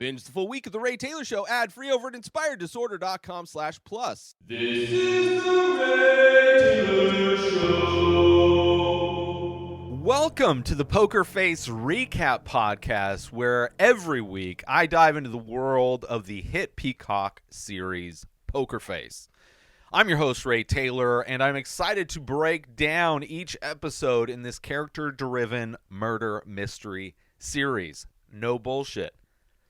Binge the full week of The Ray Taylor Show ad-free over at inspireddisorder.com/plus. This is The Ray Taylor Show. Welcome to the Poker Face Recap Podcast, where every week I dive into the world of the hit Peacock series, Poker Face. I'm your host, Ray Taylor, and I'm excited to break down each episode in this character-driven murder mystery series. No bullshit.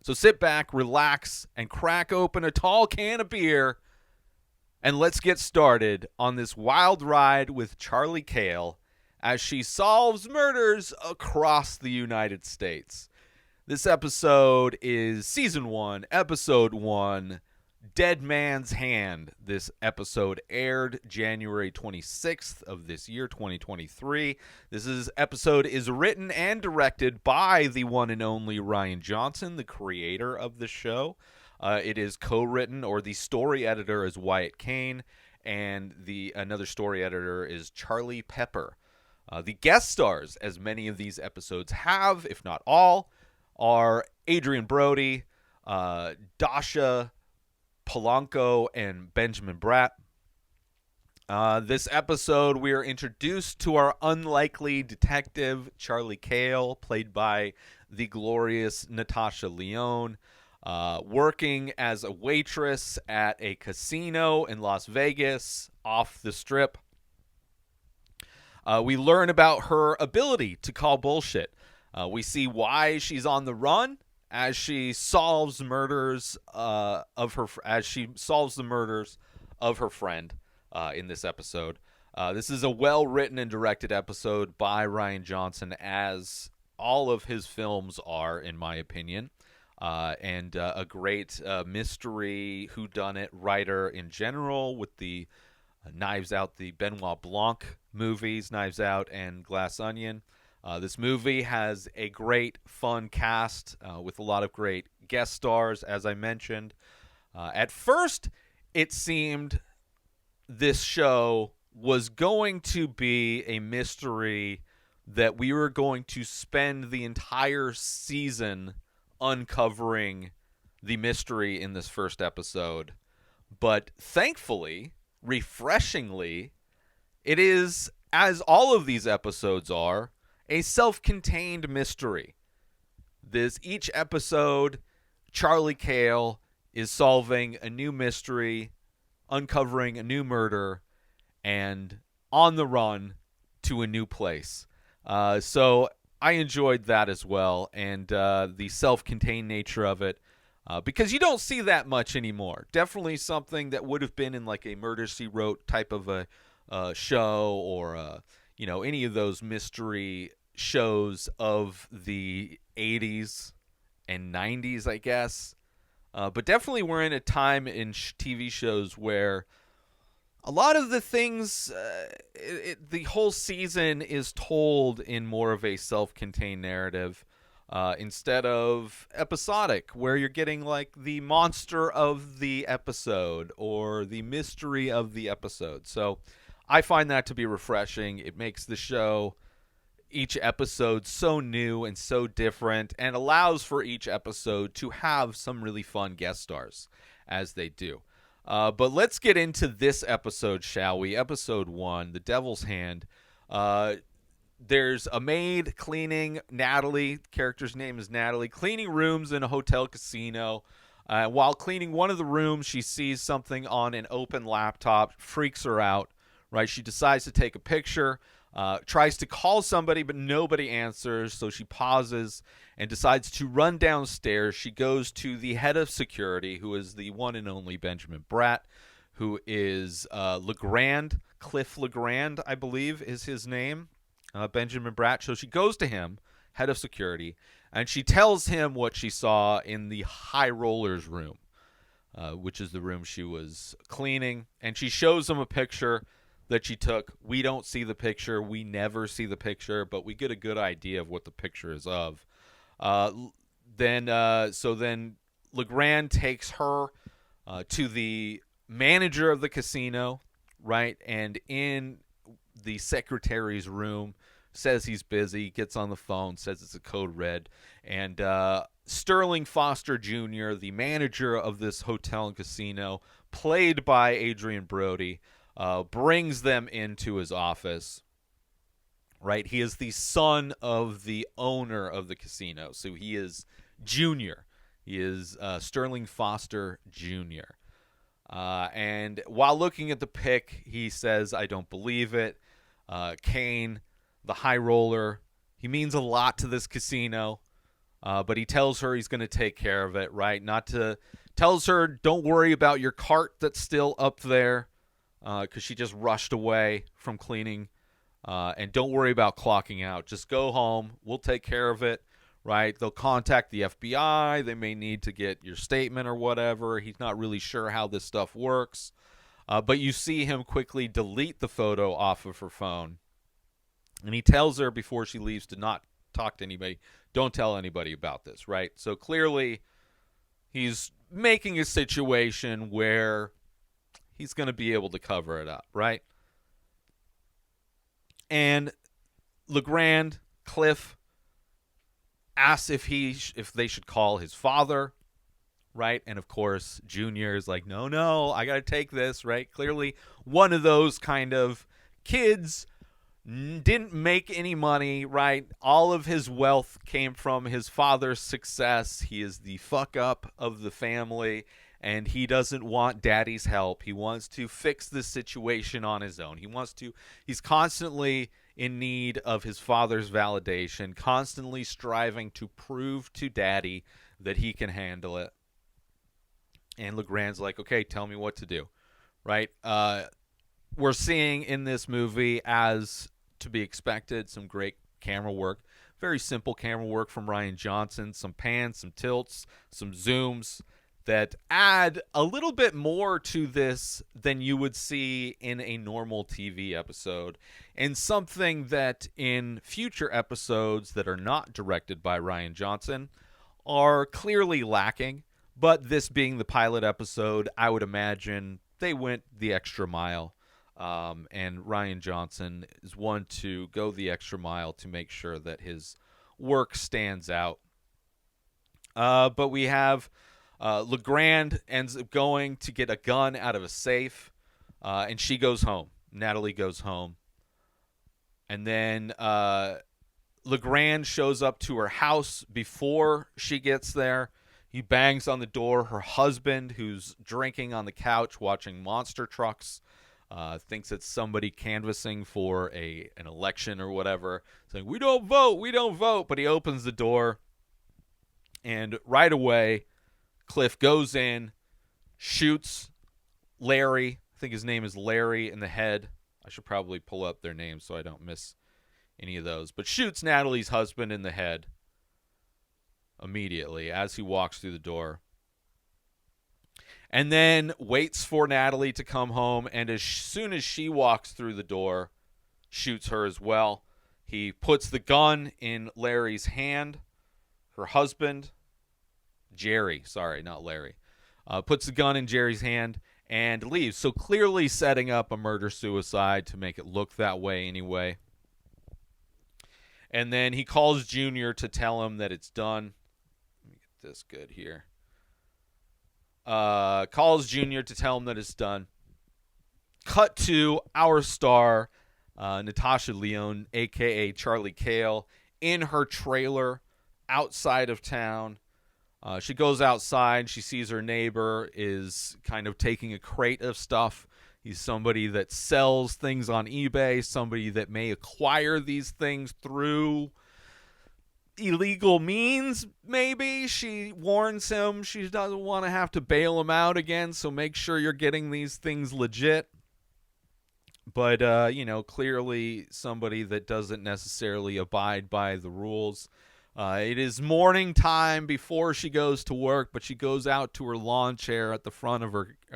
So sit back, relax, and crack open a tall can of beer, and let's get started on this wild ride with Charlie Cale as she solves murders across the United States. This episode is Season 1, Episode 1, Dead Man's Hand. This episode aired January 26th of this year, 2023. This episode is written and directed by the one and only Rian Johnson, the creator of the show. It is co-written, or the story editor is Wyatt Kane, and another story editor is Charlie Pepper. The guest stars, as many of these episodes have, if not all, are Adrien Brody, Dascha Polanco, and Benjamin Bratt. This episode, we are introduced to our unlikely detective, Charlie Cale, played by the glorious Natasha Lyonne, working as a waitress at a casino in Las Vegas, off the Strip. We learn about her ability to call bullshit. We see why she's on the run as she solves the murders of her friend in this episode. This is a well-written and directed episode by Rian Johnson, as all of his films are, in my opinion, and a great mystery whodunit writer in general, with the Knives Out, the Benoit Blanc movies, Knives Out and Glass Onion. This movie has a great, fun cast with a lot of great guest stars, as I mentioned. At first, it seemed this show was going to be a mystery that we were going to spend the entire season uncovering the mystery in this first episode. But thankfully, refreshingly, it is, as all of these episodes are, a self-contained mystery. Each episode, Charlie Cale is solving a new mystery, uncovering a new murder, and on the run to a new place. So I enjoyed that as well, and the self-contained nature of it, because you don't see that much anymore. Definitely something that would have been in like a Murder, She Wrote type of a show, or any of those mystery shows of the 80s and 90s, I guess. But definitely we're in a time in TV shows where a lot of the things, the whole season is told in more of a self-contained narrative, instead of episodic, where you're getting like the monster of the episode or the mystery of the episode. So I find that to be refreshing. It makes the show, each episode, so new and so different, and allows for each episode to have some really fun guest stars, as they do. But let's get into this episode, shall we? Episode 1, The Devil's Hand. There's a maid cleaning, Natalie, the character's name is Natalie, cleaning rooms in a hotel casino. While cleaning one of the rooms, she sees something on an open laptop, freaks her out, right? She decides to take a picture, tries to call somebody, but nobody answers, so she pauses and decides to run downstairs. She goes to the head of security, who is the one and only Benjamin Bratt, who is Cliff Legrand, I believe is his name, Benjamin Bratt. So she goes to him, head of security, and she tells him what she saw in the high rollers room, which is the room she was cleaning, and she shows him a picture that she took. We don't see the picture. We never see the picture, but we get a good idea of what the picture is of. Then Legrand takes her to the manager of the casino, right? And in the secretary's room, says he's busy, gets on the phone, says it's a code red, and Sterling Foster Jr., the manager of this hotel and casino, played by Adrien Brody, brings them into his office. Right? He is the son of the owner of the casino. So he is Junior. He is Sterling Foster Jr. And while looking at the pic, he says, "I don't believe it." Kane, the high roller, he means a lot to this casino, but he tells her he's going to take care of it, right? Tells her, "Don't worry about your cart that's still up there," because she just rushed away from cleaning. And don't worry about clocking out. Just go home. We'll take care of it, right? They'll contact the FBI. They may need to get your statement or whatever. He's not really sure how this stuff works. But you see him quickly delete the photo off of her phone. And he tells her before she leaves to not talk to anybody. Don't tell anybody about this, right? So clearly he's making a situation where he's going to be able to cover it up, right? And Legrand, Cliff, asks if they should call his father, right? And of course, Junior is like, no, I got to take this, right? Clearly, one of those kind of kids didn't make any money, right? All of his wealth came from his father's success. He is the fuck up of the family, and he doesn't want daddy's help. He wants to fix this situation on his own. He's constantly in need of his father's validation, constantly striving to prove to daddy that he can handle it. And Legrand's like, "Okay, tell me what to do," right? We're seeing in this movie, as to be expected, some great camera work. Very simple camera work from Rian Johnson. Some pans, some tilts, some zooms that add a little bit more to this than you would see in a normal TV episode, and something that in future episodes that are not directed by Rian Johnson are clearly lacking. But this being the pilot episode, I would imagine they went the extra mile. And Rian Johnson is one to go the extra mile to make sure that his work stands out. But we have Legrand ends up going to get a gun out of a safe, and she goes home. Natalie goes home. And then Legrand shows up to her house before she gets there. He bangs on the door. Her husband, who's drinking on the couch watching monster trucks, thinks it's somebody canvassing for an election or whatever, saying, we don't vote. But he opens the door, and right away, Cliff goes in, shoots Larry. I think his name is Larry, in the head. I should probably pull up their names so I don't miss any of those. But shoots Natalie's husband in the head immediately as he walks through the door. And then waits for Natalie to come home, and as soon as she walks through the door, shoots her as well. He puts the gun in Larry's hand. Her husband, Jerry, sorry, not Larry, puts the gun in Jerry's hand and leaves. So clearly setting up a murder-suicide to make it look that way anyway. And then he calls Junior to tell him that it's done. Let me get this good here. Calls Junior to tell him that it's done. Cut to our star, Natasha Lyonne, a.k.a. Charlie Cale, in her trailer outside of town. She goes outside. She sees her neighbor is kind of taking a crate of stuff. He's somebody that sells things on eBay, somebody that may acquire these things through illegal means, maybe. She warns him she doesn't want to have to bail him out again, so make sure you're getting these things legit. But, clearly somebody that doesn't necessarily abide by the rules. It is morning time before she goes to work, but she goes out to her lawn chair at the front of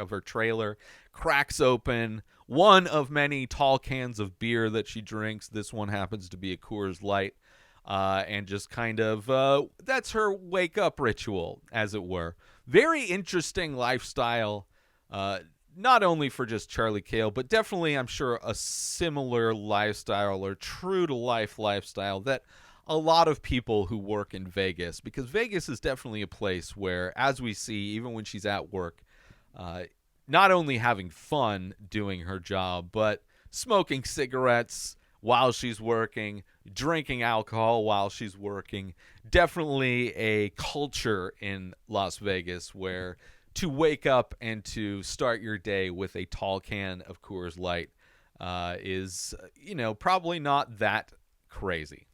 her trailer, cracks open one of many tall cans of beer that she drinks. This one happens to be a Coors Light, and just kind of, that's her wake-up ritual, as it were. Very interesting lifestyle, not only for just Charlie Cale, but definitely, I'm sure, a similar lifestyle or true-to-life lifestyle that a lot of people who work in Vegas, because Vegas is definitely a place where, as we see, even when she's at work, not only having fun doing her job, but smoking cigarettes while she's working, drinking alcohol while she's working. Definitely a culture in Las Vegas where to wake up and to start your day with a tall can of Coors Light is, probably not that crazy.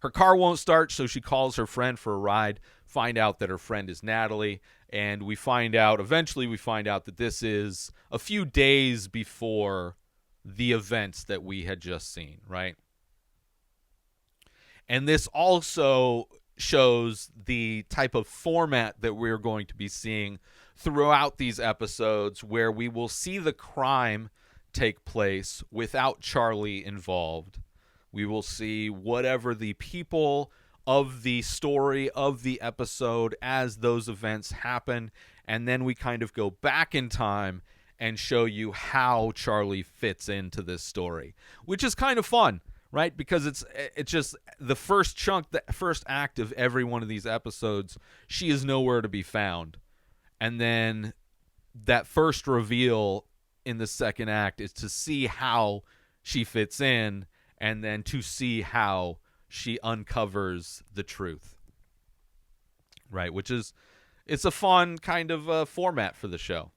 Her car won't start, so she calls her friend for a ride, find out that her friend is Natalie, and eventually we find out that this is a few days before the events that we had just seen, right? And this also shows the type of format that we're going to be seeing throughout these episodes, where we will see the crime take place without Charlie involved. We will see whatever the people of the story of the episode as those events happen, and then we kind of go back in time and show you how Charlie fits into this story, which is kind of fun, right? Because it's just the first chunk, the first act of every one of these episodes, she is nowhere to be found. And then that first reveal in the second act is to see how she fits in, and then to see how she uncovers the truth, right? It's a fun kind of format for the show.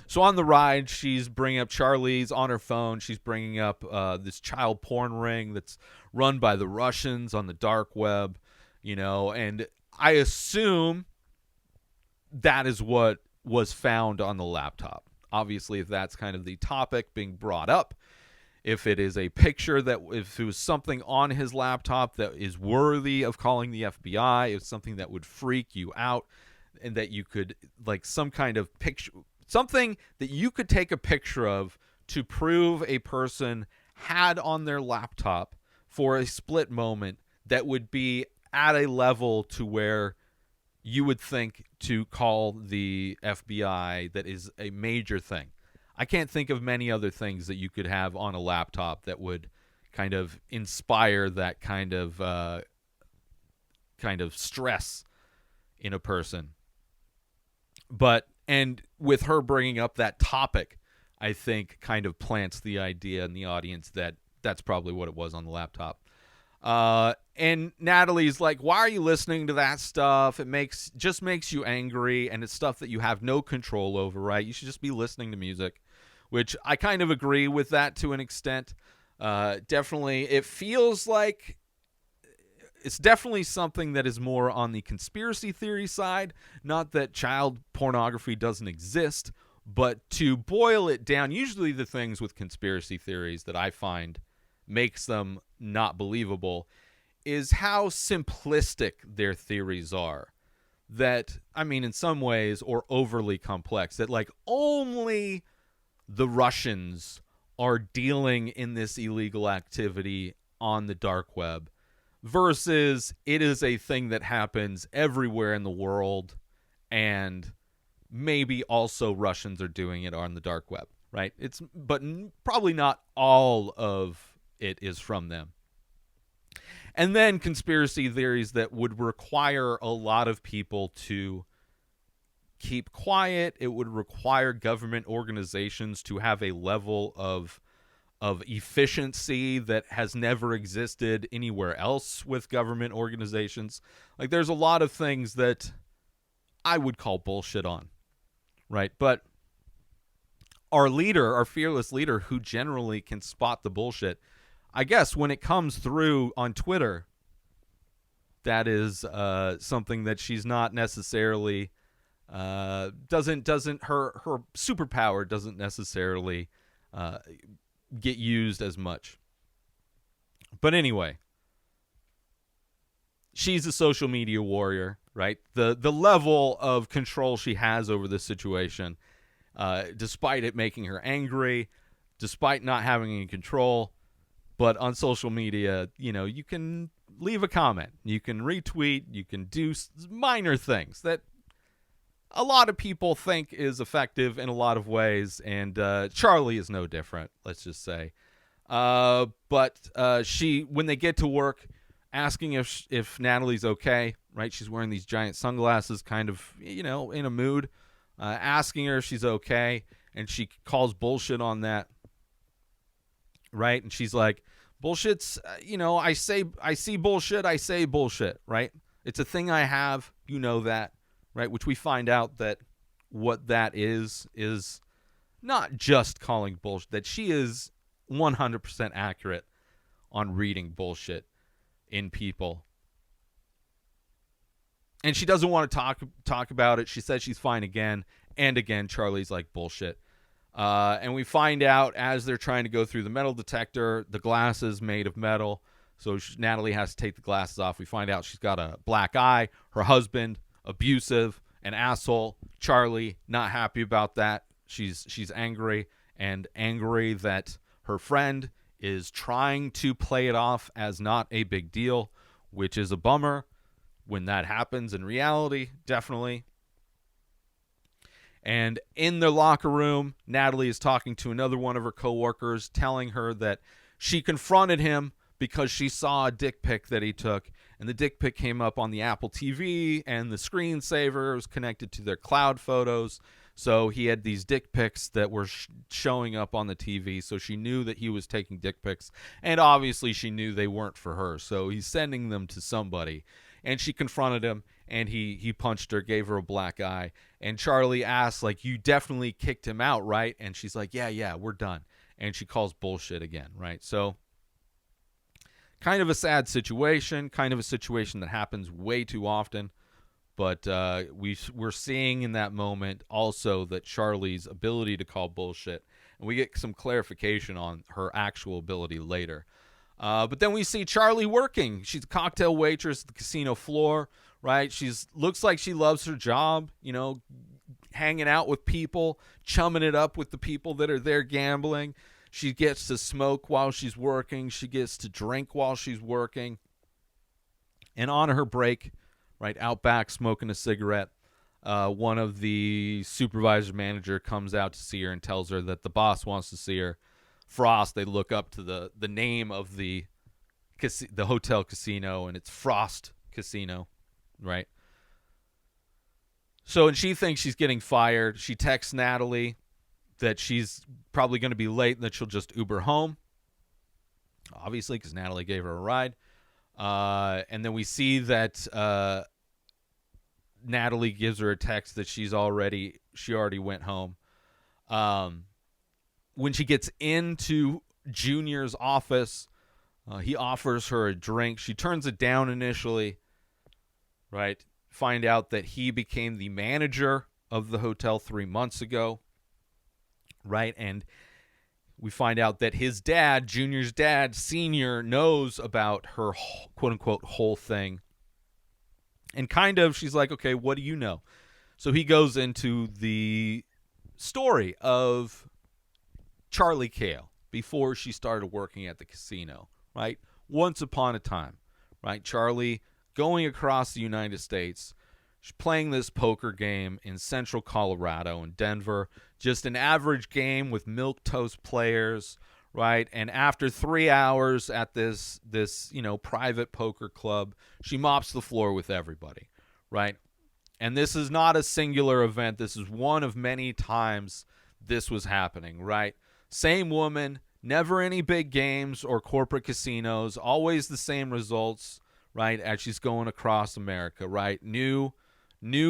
So on the ride, she's bringing up Charlie's on her phone. She's bringing up this child porn ring that's run by the Russians on the dark web, and I assume that is what was found on the laptop. Obviously, if that's kind of the topic being brought up, if it is a picture if it was something on his laptop that is worthy of calling the FBI, if something that would freak you out, and that you could, like, some kind of picture, something that you could take a picture of to prove a person had on their laptop for a split moment, that would be at a level to where you would think to call the FBI, that is a major thing. I can't think of many other things that you could have on a laptop that would kind of inspire that kind of stress in a person. And with her bringing up that topic, I think kind of plants the idea in the audience that that's probably what it was on the laptop. And Natalie's like, why are you listening to that stuff? It just makes you angry, and it's stuff that you have no control over, right? You should just be listening to music, which I kind of agree with that to an extent. Definitely, it feels like it's definitely something that is more on the conspiracy theory side. Not that child pornography doesn't exist, but to boil it down, usually the things with conspiracy theories that I find makes them not believable is how simplistic their theories are. That, I mean, in some ways, or overly complex, that like only the Russians are dealing in this illegal activity on the dark web, versus it is a thing that happens everywhere in the world, and maybe also Russians are doing it on the dark web, right? But probably not all of it is from them. And then conspiracy theories that would require a lot of people to keep quiet. It would require government organizations to have a level of efficiency that has never existed anywhere else with government organizations. Like, there's a lot of things that I would call bullshit on, right? But our leader, our fearless leader, who generally can spot the bullshit, I guess when it comes through on Twitter, that is something that she's not necessarily doesn't her superpower doesn't necessarily get used as much. But anyway, she's a social media warrior, right? The level of control she has over this situation, despite it making her angry, despite not having any control. But on social media, you can leave a comment, you can retweet, you can do minor things that a lot of people think is effective in a lot of ways, and Charlie is no different, let's just say. But she, when they get to work, asking if Natalie's okay, right? She's wearing these giant sunglasses, kind of, in a mood, asking her if she's okay, and she calls bullshit on that, right? And she's like, bullshit's, I see bullshit, I say bullshit, right? It's a thing I have, that, right? Which we find out that what that is not just calling bullshit, that she is 100% accurate on reading bullshit in people. And she doesn't want to talk about it. She says she's fine again and again. Charlie's like, bullshit. And we find out as they're trying to go through the metal detector, the glass is made of metal. So Natalie has to take the glasses off. We find out she's got a black eye. Her husband, abusive, an asshole. Charlie, not happy about that. She's angry, and angry that her friend is trying to play it off as not a big deal, which is a bummer when that happens in reality, definitely. And in the locker room, Natalie is talking to another one of her coworkers, telling her that she confronted him because she saw a dick pic that he took, and the dick pic came up on the Apple TV, and the screensaver was connected to their cloud photos. So he had these dick pics that were showing up on the TV, so she knew that he was taking dick pics, and obviously she knew they weren't for her, so he's sending them to somebody. And she confronted him, and he punched her, gave her a black eye, and Charlie asks, like, you definitely kicked him out, right? And she's like, yeah, we're done. And she calls bullshit again, right? So kind of a sad situation, kind of a situation that happens way too often. But we're seeing in that moment also that Charlie's ability to call bullshit, and we get some clarification on her actual ability later. But then we see Charlie working. She's a cocktail waitress at the casino floor, right? Looks like she loves her job, hanging out with people, chumming it up with the people that are there gambling. She gets to smoke while she's working. She gets to drink while she's working. And on her break, right, out back smoking a cigarette, one of the supervisor manager comes out to see her and tells her that the boss wants to see her. Frost, they look up to the name of the hotel casino, and it's Frost Casino, right? So, and she thinks she's getting fired. She texts Natalie that she's probably going to be late and that she'll just Uber home, obviously, because Natalie gave her a ride. And then we see that Natalie gives her a text that she already went home. When she gets into Junior's office, he offers her a drink. She turns it down initially, right? Find out that he became the manager of the hotel 3 months ago, right? And we find out that his dad, Junior's dad, Senior, knows about her quote-unquote whole thing. And kind of, she's like, okay, what do you know? So he goes into the story of Charlie Cale before she started working at the casino, right? Once upon a time, right? Charlie going across the United States, she's playing this poker game in central Colorado in Denver, just an average game with milquetoast players, right? And after 3 hours at this private poker club, she mops the floor with everybody, right? And this is not a singular event. This is one of many times this was happening, right? Same woman, never any big games or corporate casinos, always the same results, right, as she's going across America, right? New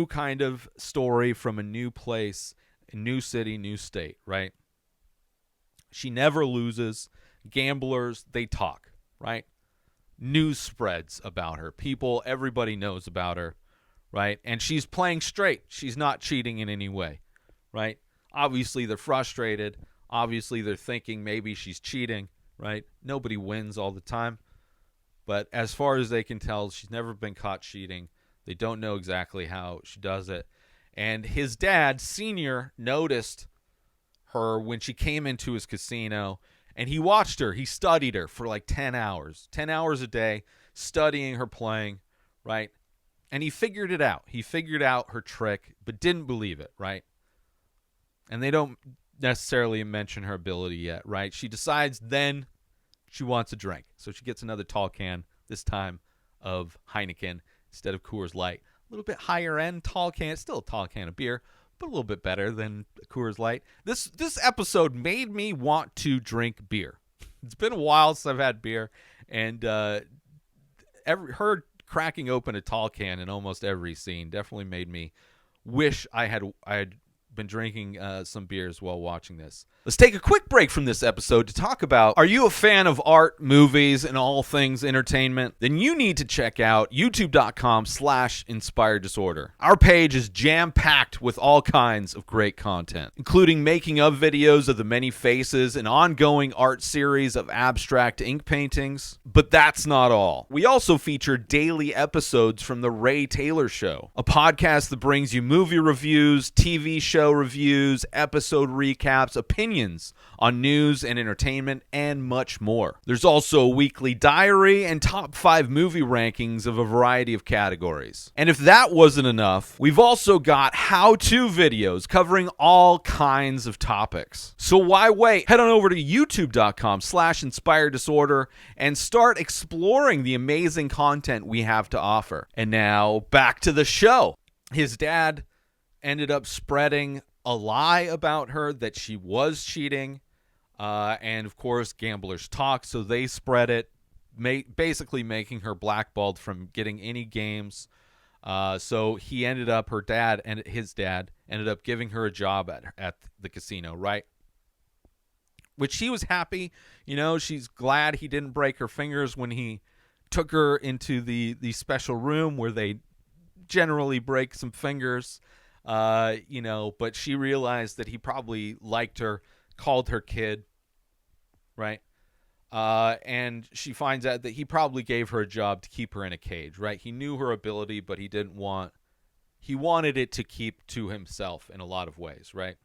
kind of story from a new place, a new city, new state, right? She never loses. Gamblers, they talk, right? News spreads about her. Everybody knows about her, right? And she's playing straight. She's not cheating in any way, right? Obviously, they're frustrated. Obviously, they're thinking maybe she's cheating, right? Nobody wins all the time. But as far as they can tell, she's never been caught cheating. They don't know exactly how she does it. And his dad, Senior, noticed her when she came into his casino, and he watched her. He studied her for like 10 hours. 10 hours a day, studying her playing, right? And he figured it out. He figured out her trick, but didn't believe it, right? And they don't necessarily mention her ability yet, right? She decides then she wants a drink. So she gets another tall can, this time of Heineken instead of Coors Light. A little bit higher end tall can. It's still a tall can of beer, but a little bit better than Coors Light. This episode made me want to drink beer. It's been a while since I've had beer, and her cracking open a tall can in almost every scene definitely made me wish I had been drinking some beers while watching this. Let's take a quick break from this episode to talk about, are you a fan of art, movies, and all things entertainment? Then you need to check out youtube.com/inspired disorder. Our page is jam-packed with all kinds of great content, including making of videos of the many faces, an ongoing art series of abstract ink paintings. But that's not all. We also feature daily episodes from The Ray Taylor Show, a podcast that brings you movie reviews, TV show reviews, episode recaps, opinions on news and entertainment, and much more. There's also a weekly diary and top 5 movie rankings of a variety of categories. And if that wasn't enough, we've also got how-to videos covering all kinds of topics. So why wait? Head on over to youtube.com/inspired disorder and start exploring the amazing content we have to offer. And now back to the show. His dad ended up spreading a lie about her that she was cheating, and of course gamblers talk, so they spread it, basically making her blackballed from getting any games. So he ended up, his dad ended up giving her a job at the casino, right? Which she was happy, she's glad he didn't break her fingers when he took her into the special room where they generally break some fingers. But she realized that he probably liked her, called her kid, right? And she finds out that he probably gave her a job to keep her in a cage, right? He knew her ability, but he wanted it to keep to himself in a lot of ways, right?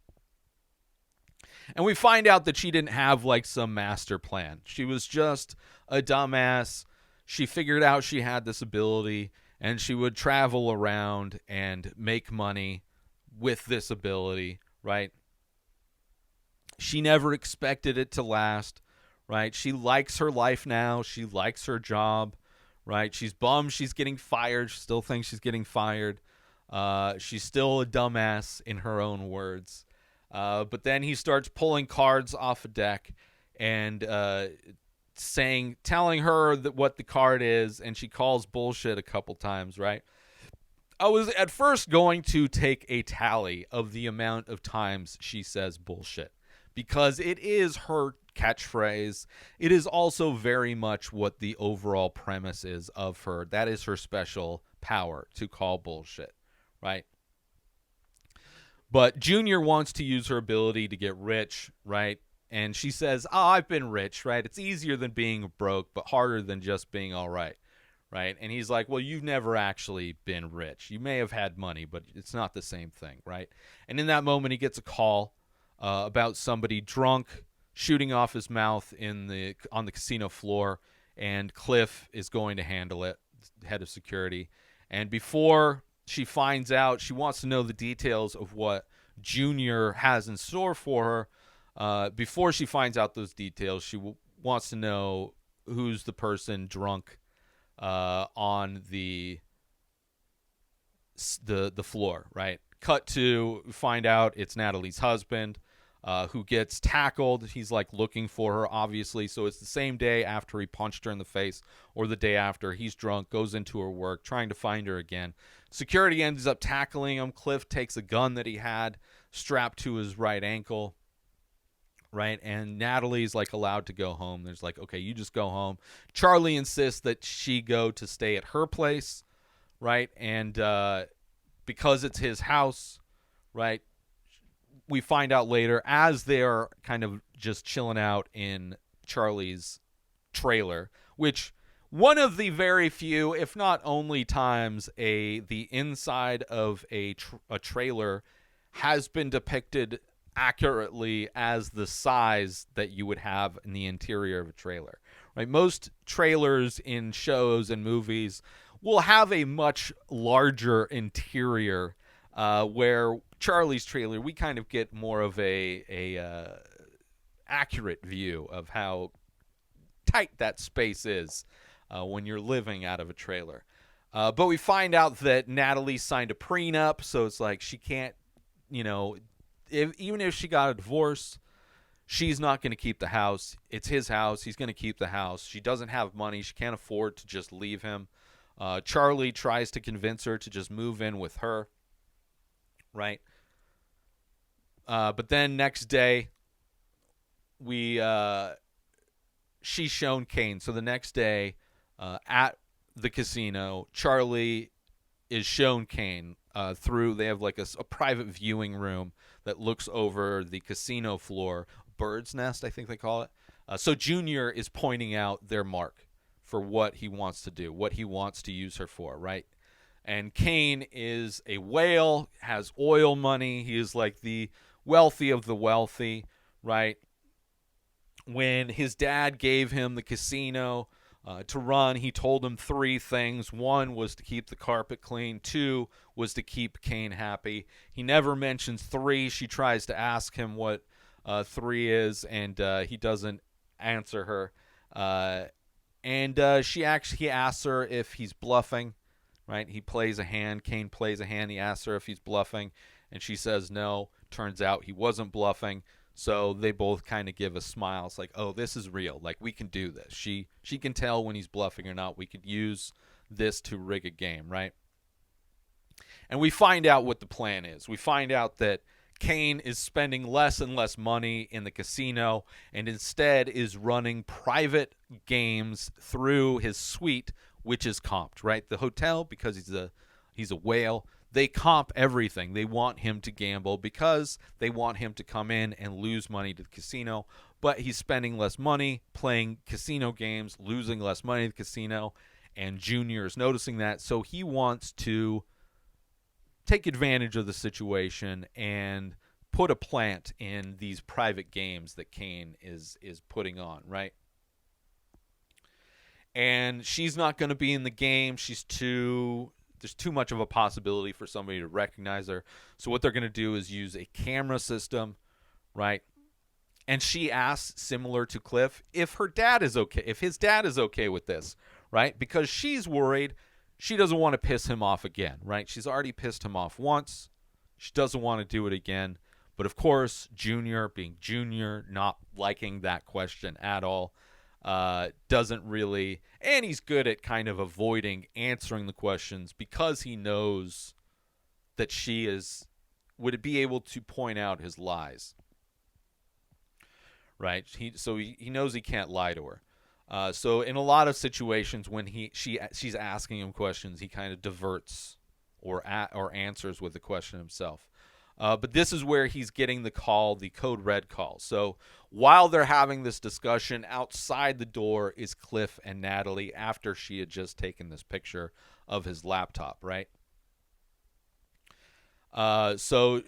And we find out that she didn't have like some master plan. She was just a dumbass. She figured out she had this ability, and she would travel around and make money with this ability, right? She never expected it to last, right? She likes her life now. She likes her job, right? She's bummed she's getting fired. She still thinks she's getting fired. She's still a dumbass in her own words. But then he starts pulling cards off a deck and telling her what the card is, and she calls bullshit a couple times, right? I was at first going to take a tally of the amount of times she says bullshit, because it is her catchphrase. It is also very much what the overall premise is of her. That is her special power, to call bullshit, right? But Junior wants to use her ability to get rich, right? And she says, I've been rich, right? It's easier than being broke, but harder than just being all right. Right? And he's like, well, you've never actually been rich. You may have had money, but it's not the same thing, right? And in that moment, he gets a call about somebody drunk shooting off his mouth on the casino floor, and Cliff is going to handle it, head of security. And before she finds out, she wants to know the details of what Junior has in store for her. Before she finds out those details, she wants to know who's the person drunk on the floor, right? Cut to find out it's Natalie's husband, who gets tackled. He's like looking for her, obviously. So it's the same day after he punched her in the face, or the day after. He's drunk, goes into her work, trying to find her again. Security ends up tackling him. Cliff takes a gun that he had strapped to his right ankle, right? And Natalie's like allowed to go home. There's like, okay, you just go home. Charlie insists that she go to stay at her place, right? And because it's his house, right? We find out later, as they're kind of just chilling out in Charlie's trailer, which one of the very few, if not only times, the inside of a trailer has been depicted accurately as the size that you would have in the interior of a trailer, right? Most trailers in shows and movies will have a much larger interior, where Charlie's trailer, we kind of get more of a accurate view of how tight that space is when you're living out of a trailer. But we find out that Natalie signed a prenup, so it's like she can't, even if she got a divorce, she's not going to keep the house. It's his house. He's going to keep the house. She doesn't have money. She can't afford to just leave him. Charlie tries to convince her to just move in with her, right? But then next day, she's shown Kane. So the next day, at the casino, Charlie is shown Kane through. They have like a private viewing room that looks over the casino floor. Bird's nest, I think they call it. So Junior is pointing out their mark for what he wants to do, what he wants to use her for, right? And Kane is a whale, has oil money. He is like the wealthy of the wealthy, right? When his dad gave him the casino to run, he told him 3 things. 1 was to keep the carpet clean. 2 was to keep Kane happy. He never mentions 3. She tries to ask him what 3 is, and he doesn't answer her. He asks her if he's bluffing, right? He plays a hand. Kane plays a hand. He asks her if he's bluffing, and she says no. Turns out he wasn't bluffing. So they both kind of give a smile. It's like, oh, this is real. Like, we can do this. She can tell when he's bluffing or not. We could use this to rig a game, right? And we find out what the plan is. We find out that Kane is spending less and less money in the casino and instead is running private games through his suite, which is comped, right? The hotel, because he's a whale, they comp everything. They want him to gamble because they want him to come in and lose money to the casino. But he's spending less money playing casino games, losing less money at the casino, and Junior is noticing that. So he wants to take advantage of the situation and put a plant in these private games that Kane is putting on, right? And she's not going to be in the game. There's too much of a possibility for somebody to recognize her. So what they're going to do is use a camera system, right? And she asks, similar to Cliff, if her dad is okay, if his dad is okay with this, right? Because she's worried. She doesn't want to piss him off again, right? She's already pissed him off once. She doesn't want to do it again. But of course, Junior, being Junior, not liking that question at all, doesn't really, and he's good at kind of avoiding answering the questions because he knows that she would be able to point out his lies, right? He knows he can't lie to her. So in a lot of situations when she's asking him questions, he kind of diverts or answers with the question himself. But this is where he's getting the call, the code red call. So while they're having this discussion, outside the door is Cliff and Natalie after she had just taken this picture of his laptop, right? So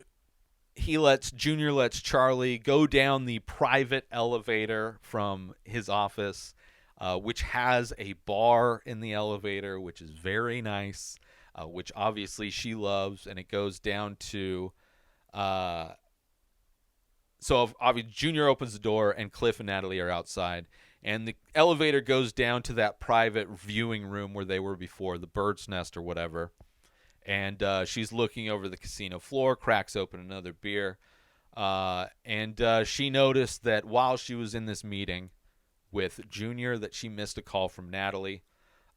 Junior lets Charlie go down the private elevator from his office, which has a bar in the elevator, which is very nice, which obviously she loves, and it goes down to... So obviously Junior opens the door and Cliff and Natalie are outside, and the elevator goes down to that private viewing room where they were before, the bird's nest or whatever. And she's looking over the casino floor, cracks open another beer, and she noticed that while she was in this meeting with Junior that she missed a call from Natalie.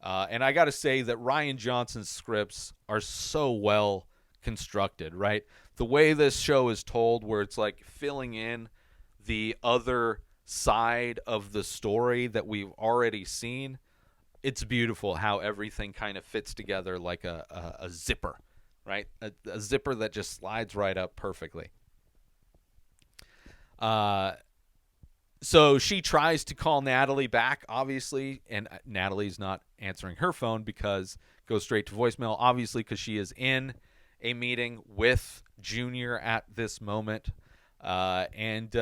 And I got to say that Rian Johnson's scripts are so well constructed, right? The way this show is told, where it's like filling in the other side of the story that we've already seen, it's beautiful how everything kind of fits together like a zipper, right? A zipper that just slides right up perfectly. So she tries to call Natalie back, obviously, and Natalie's not answering her phone because it goes straight to voicemail, obviously, because she is in a meeting with Junior at this moment. And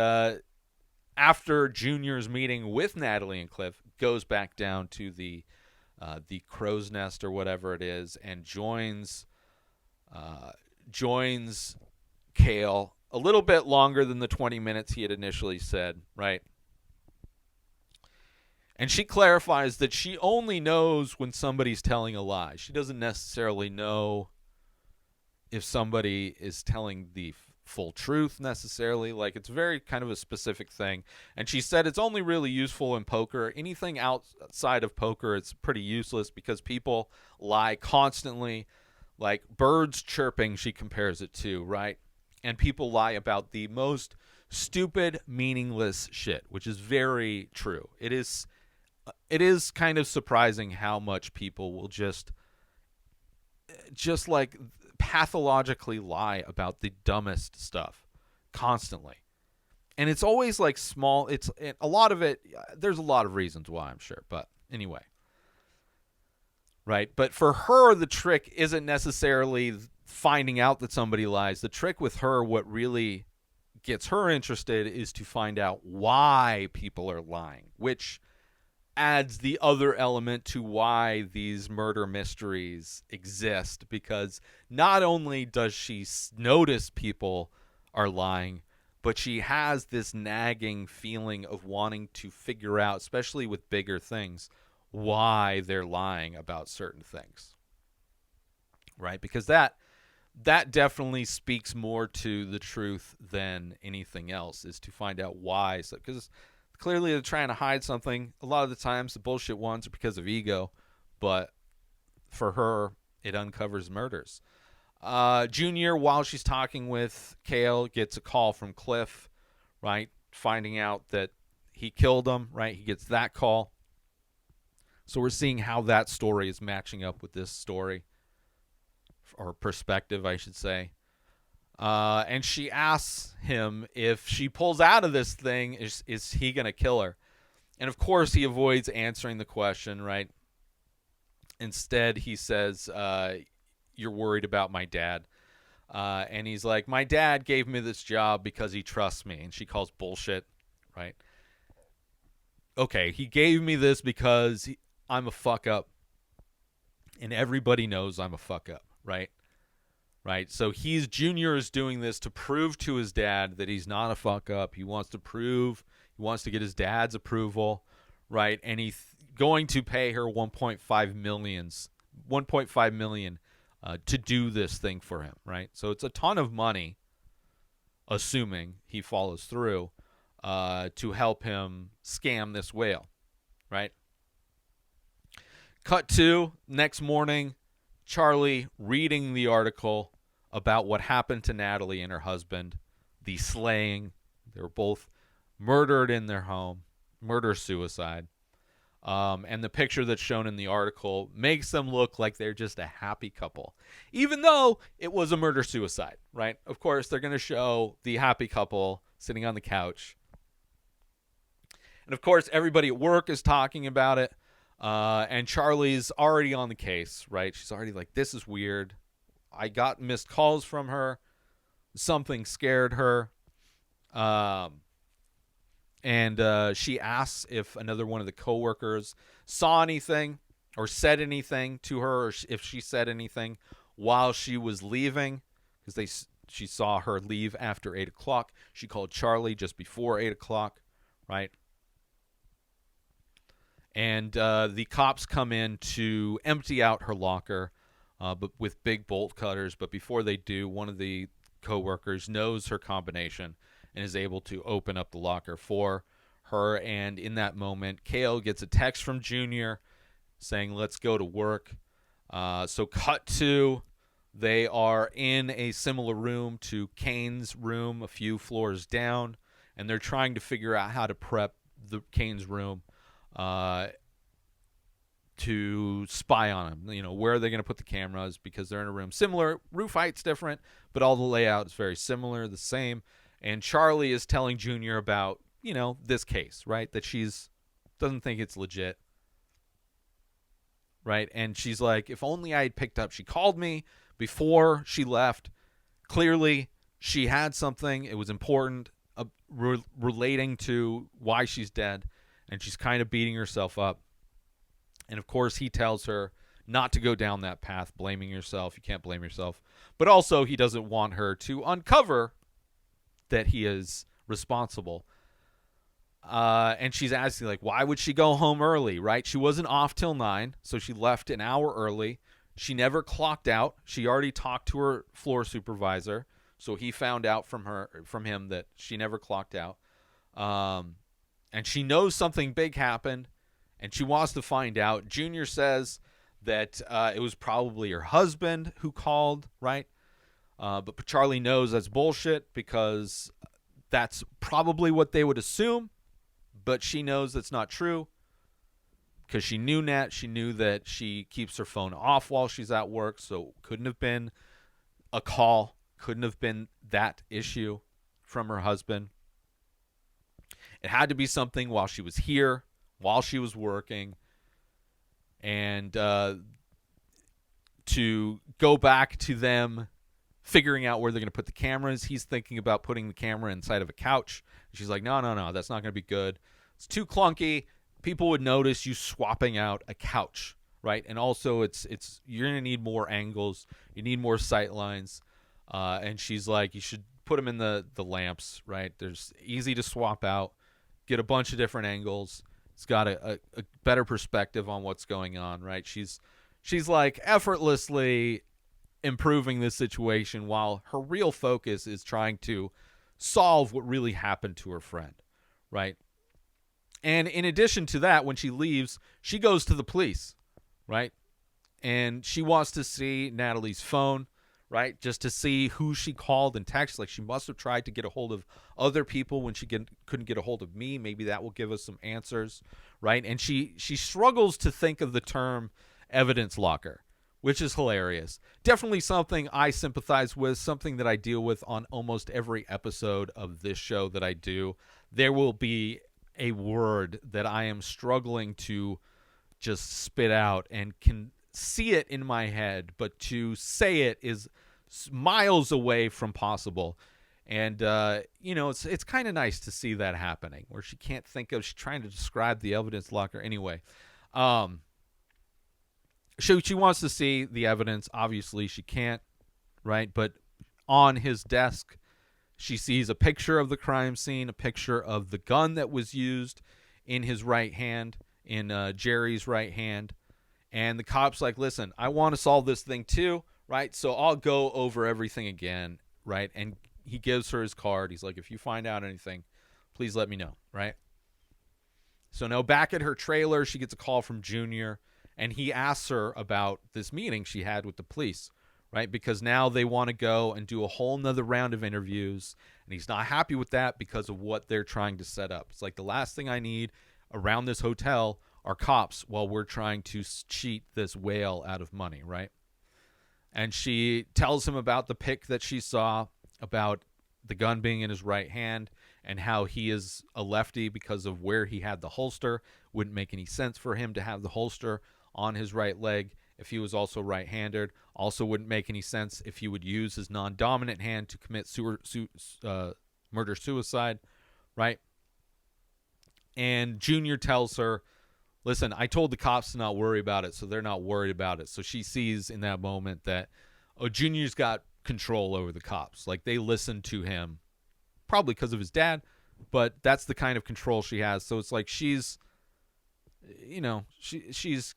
after Junior's meeting with Natalie and Cliff, goes back down to the crow's nest or whatever it is and joins Cale a little bit longer than the 20 minutes he had initially said, right? And she clarifies that she only knows when somebody's telling a lie. She doesn't necessarily know if somebody is telling the full truth necessarily. Like, it's very kind of a specific thing. And she said it's only really useful in poker. Anything outside of poker, it's pretty useless because people lie constantly. Like birds chirping, she compares it to, right? And people lie about the most stupid, meaningless shit, which is very true. It is kind of surprising how much people will just like pathologically lie about the dumbest stuff constantly. And it's always like small. It's a lot of it. There's a lot of reasons why, I'm sure. But anyway. Right. But for her, the trick isn't necessarily finding out that somebody lies. The trick with her, what really gets her interested, is to find out why people are lying, which adds the other element to why these murder mysteries exist, because not only does she notice people are lying, but she has this nagging feeling of wanting to figure out, especially with bigger things, why they're lying about certain things. Right? Because that definitely speaks more to the truth than anything else, is to find out why. So, because clearly they're trying to hide something. A lot of the times the bullshit ones are because of ego, but for her, it uncovers murders. Junior, while she's talking with Cale, gets a call from Cliff, right? Finding out that he killed him, right? He gets that call. So we're seeing how that story is matching up with this story, or perspective, I should say. And she asks him if she pulls out of this thing, is he going to kill her? And of course, he avoids answering the question, right? Instead, he says, you're worried about my dad. And he's like, my dad gave me this job because he trusts me. And she calls bullshit, right? Okay, he gave me this because I'm a fuck up. And everybody knows I'm a fuck up, right? Right, so Junior is doing this to prove to his dad that he's not a fuck up. He wants to get his dad's approval, right? And he's going to pay her 1.5 million to do this thing for him, right? So it's a ton of money, assuming he follows through, to help him scam this whale, right? Cut to next morning, Charlie reading the article about what happened to Natalie and her husband, the slaying. They were both murdered in their home, murder-suicide. And the picture that's shown in the article makes them look like they're just a happy couple, even though it was a murder-suicide, right? Of course, they're going to show the happy couple sitting on the couch. And of course, everybody at work is talking about it. And Charlie's already on the case, right? She's already like, this is weird. I got missed calls from her. Something scared her. And she asks if another one of the coworkers saw anything or said anything to her, or if she said anything while she was leaving, because she saw her leave after 8 o'clock. She called Charlie just before 8 o'clock, right? And the cops come in to empty out her locker, but with big bolt cutters. But before they do, one of the coworkers knows her combination and is able to open up the locker for her. And in that moment, Cale gets a text from Junior saying, let's go to work. So cut to, they are in a similar room to Kane's room a few floors down, and they're trying to figure out how to prep the Kane's room to spy on him. You know, where are they going to put the cameras, because they're in a room similar. Roof height's different, but all the layout is very similar, the same. And Charlie is telling Junior about, you know, this case, right? That doesn't think it's legit, right? And she's like, if only I had picked up. She called me before she left. Clearly, she had something. It was important, relating to why she's dead. And she's kind of beating herself up. And, of course, he tells her not to go down that path, blaming yourself. You can't blame yourself. But also, he doesn't want her to uncover that he is responsible. And she's asking, like, why would she go home early, right? She wasn't off till 9, so she left an hour early. She never clocked out. She already talked to her floor supervisor, so he found out from him that she never clocked out. And she knows something big happened, and she wants to find out. Junior says that it was probably her husband who called, right? But Charlie knows that's bullshit because that's probably what they would assume. But she knows that's not true because she knew Nat. She knew that she keeps her phone off while she's at work, so couldn't have been a call, couldn't have been that issue from her husband. It had to be something while she was here, while she was working. And to go back to them figuring out where they're going to put the cameras, he's thinking about putting the camera inside of a couch. She's like, no, that's not going to be good. It's too clunky. People would notice you swapping out a couch, right? And also, it's you're going to need more angles. You need more sight lines. And she's like, you should put them in the lamps, right? There's easy to swap out, get a bunch of different angles. It's got a better perspective on what's going on, right? She's like effortlessly improving this situation while her real focus is trying to solve what really happened to her friend, right? And in addition to that, when she leaves, she goes to the police, right? And she wants to see Natalie's phone, right? Just to see who she called and texted. Like, she must have tried to get a hold of other people when she couldn't get a hold of me. Maybe that will give us some answers, right? And she struggles to think of the term evidence locker, which is hilarious. Definitely something I sympathize with, something that I deal with on almost every episode of this show that I do. There will be a word that I am struggling to just spit out and can see it in my head, but to say it is miles away from possible. And, it's kind of nice to see that happening, where she can't think of, she's trying to describe the evidence locker. Anyway, she wants to see the evidence. Obviously, she can't, right? But on his desk, she sees a picture of the crime scene, a picture of the gun that was used in his right hand, in Jerry's right hand. And the cop's like, listen, I want to solve this thing too, right? So I'll go over everything again, right? And he gives her his card. He's like, if you find out anything, please let me know, right? So now back at her trailer, she gets a call from Junior, and he asks her about this meeting she had with the police, right? Because now they want to go and do a whole nother round of interviews, and he's not happy with that because of what they're trying to set up. It's like, the last thing I need around this hotel are cops while we're trying to cheat this whale out of money, right? And she tells him about the pic that she saw, about the gun being in his right hand, and how he is a lefty because of where he had the holster. Wouldn't make any sense for him to have the holster on his right leg if he was also right-handed. Also wouldn't make any sense if he would use his non-dominant hand to commit murder-suicide, right? And Junior tells her, listen, I told the cops to not worry about it, so they're not worried about it. So she sees in that moment that, Junior's got control over the cops. Like, they listen to him, probably because of his dad, but that's the kind of control she has. So it's like she's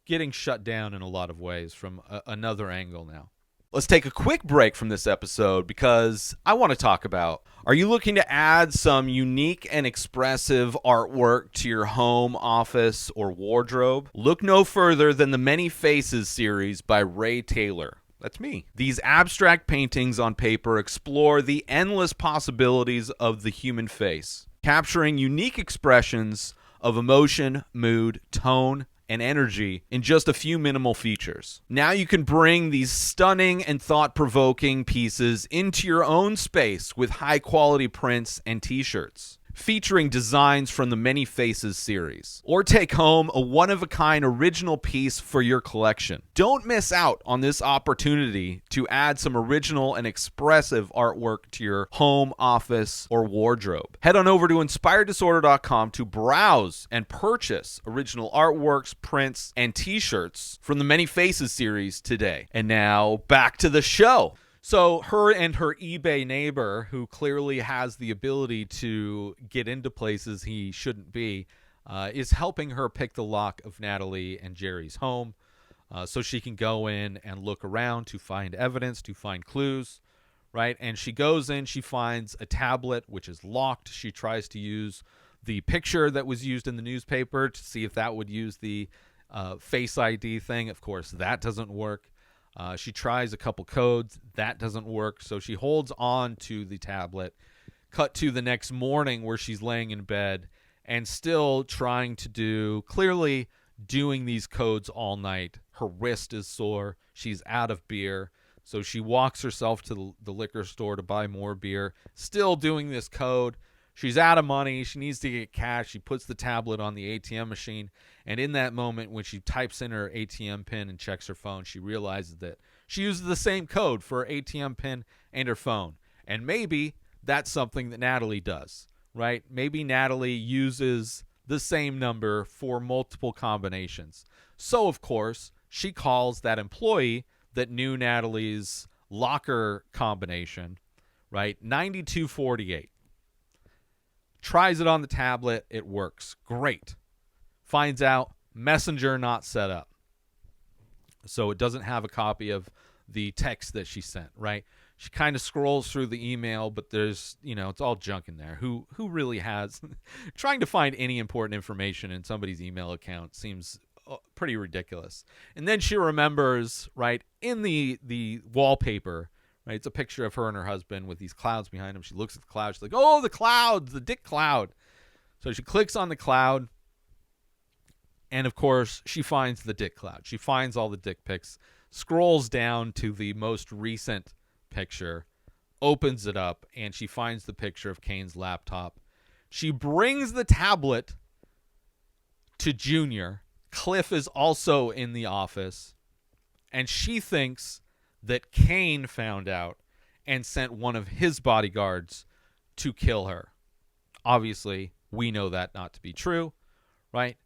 getting shut down in a lot of ways from another angle now. Let's take a quick break from this episode because I want to talk about, are you looking to add some unique and expressive artwork to your home, office, or wardrobe? Look no further than the Many Faces series by Ray Taylor. That's me. These abstract paintings on paper explore the endless possibilities of the human face, capturing unique expressions of emotion, mood, tone, and energy in just a few minimal features. Now you can bring these stunning and thought-provoking pieces into your own space with high-quality prints and t-shirts, featuring designs from the Many Faces series. Or take home a one-of-a-kind original piece for your collection. Don't miss out on this opportunity to add some original and expressive artwork to your home, office, or wardrobe. Head on over to InspiredDisorder.com to browse and purchase original artworks, prints, and t-shirts from the Many Faces series today. And now, back to the show. So her and her eBay neighbor, who clearly has the ability to get into places he shouldn't be, is helping her pick the lock of Natalie and Jerry's home, so she can go in and look around to find evidence, to find clues, right? And she goes in, she finds a tablet which is locked. She tries to use the picture that was used in the newspaper to see if that would use the Face ID thing. Of course, that doesn't work. She tries a couple codes. That doesn't work. So she holds on to the tablet. Cut to the next morning where she's laying in bed and still trying to clearly doing these codes all night. Her wrist is sore. She's out of beer. So she walks herself to the liquor store to buy more beer. Still doing this code. She's out of money. She needs to get cash. She puts the tablet on the ATM machine. And in that moment, when she types in her ATM pin and checks her phone, she realizes that she uses the same code for her ATM pin and her phone. And maybe that's something that Natalie does, right? Maybe Natalie uses the same number for multiple combinations. So, of course, she calls that employee that knew Natalie's locker combination, right? 9248. Tries it on the tablet. It works. Great. Finds out Messenger not set up. So it doesn't have a copy of the text that she sent, right? She kind of scrolls through the email, but there's, it's all junk in there. Who really has? Trying to find any important information in somebody's email account seems pretty ridiculous. And then she remembers, right, in the wallpaper, right, it's a picture of her and her husband with these clouds behind them. She looks at the clouds. She's like, oh, the clouds, the dick cloud. So she clicks on the cloud. And, of course, she finds the dick cloud. She finds all the dick pics, scrolls down to the most recent picture, opens it up, and she finds the picture of Kane's laptop. She brings the tablet to Junior. Cliff is also in the office, and she thinks that Kane found out and sent one of his bodyguards to kill her. Obviously, we know that not to be true, right?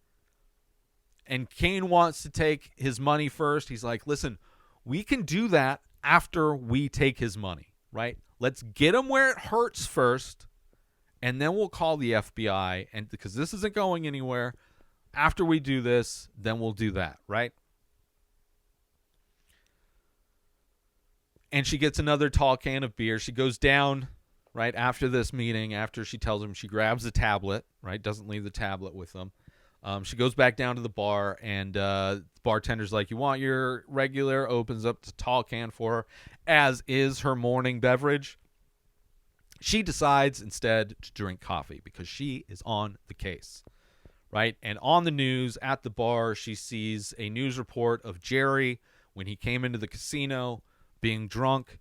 And Kane wants to take his money first. He's like, listen, we can do that after we take his money, right? Let's get him where it hurts first, and then we'll call the FBI. And because this isn't going anywhere, after we do this, then we'll do that, right? And she gets another tall can of beer. She goes down right after this meeting, after she tells him, she grabs the tablet, right? Doesn't leave the tablet with them. She goes back down to the bar, and the bartender's like, you want your regular? Opens up the tall can for her, as is her morning beverage. She decides instead to drink coffee because she is on the case, right? And on the news at the bar, she sees a news report of Jerry when he came into the casino being drunk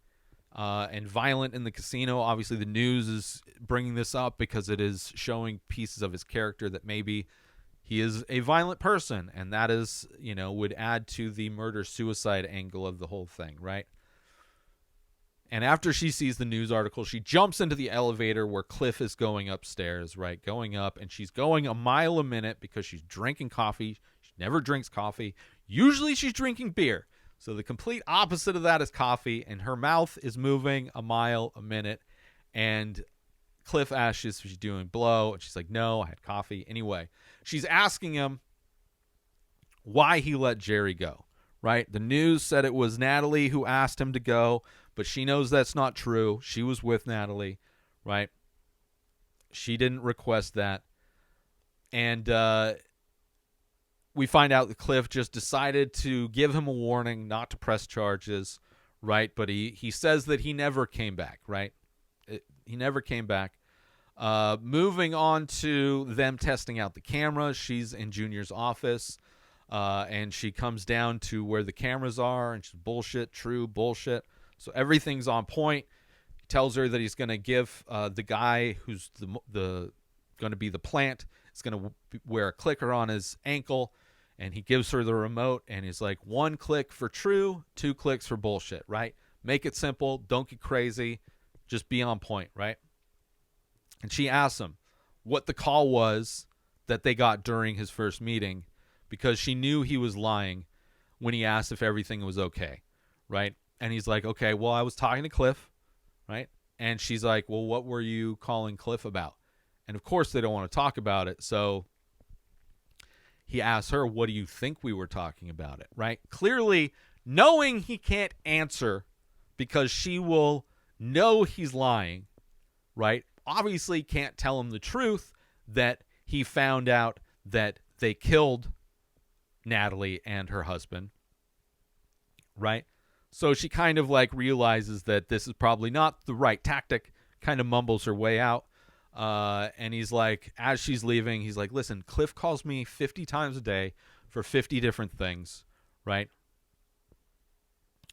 and violent in the casino. Obviously, the news is bringing this up because it is showing pieces of his character that maybe he is a violent person, and that is, would add to the murder-suicide angle of the whole thing, right? And after she sees the news article, she jumps into the elevator where Cliff is going upstairs, right? Going up, and she's going a mile a minute because she's drinking coffee. She never drinks coffee. Usually she's drinking beer. So the complete opposite of that is coffee, and her mouth is moving a mile a minute. And Cliff asks if she's doing blow, and she's like, no, I had coffee. Anyway, she's asking him why he let Jerry go, right? The news said it was Natalie who asked him to go, but she knows that's not true. She was with Natalie, right? She didn't request that. And we find out that Cliff just decided to give him a warning not to press charges, right? But he says that he never came back, right? He never came back. Moving on to them testing out the cameras. She's in Junior's office, and she comes down to where the cameras are, and she's bullshit, true, bullshit. So everything's on point. He tells her that he's going to give the guy who's the going to be the plant is going to wear a clicker on his ankle, and he gives her the remote, and he's like, 1 click for true, 2 clicks for bullshit, right? Make it simple. Don't get crazy. Just be on point, right? And she asks him what the call was that they got during his first meeting, because she knew he was lying when he asked if everything was okay, right? And he's like, okay, well, I was talking to Cliff, right? And she's like, well, what were you calling Cliff about? And of course they don't want to talk about it. So he asks her, what do you think we were talking about it, right? Clearly knowing he can't answer because she will know he's lying, right? Obviously can't tell him the truth that he found out that they killed Natalie and her husband, right? So she kind of like realizes that this is probably not the right tactic, kind of mumbles her way out. And he's like, as she's leaving, he's like, listen, Cliff calls me 50 times a day for 50 different things, right?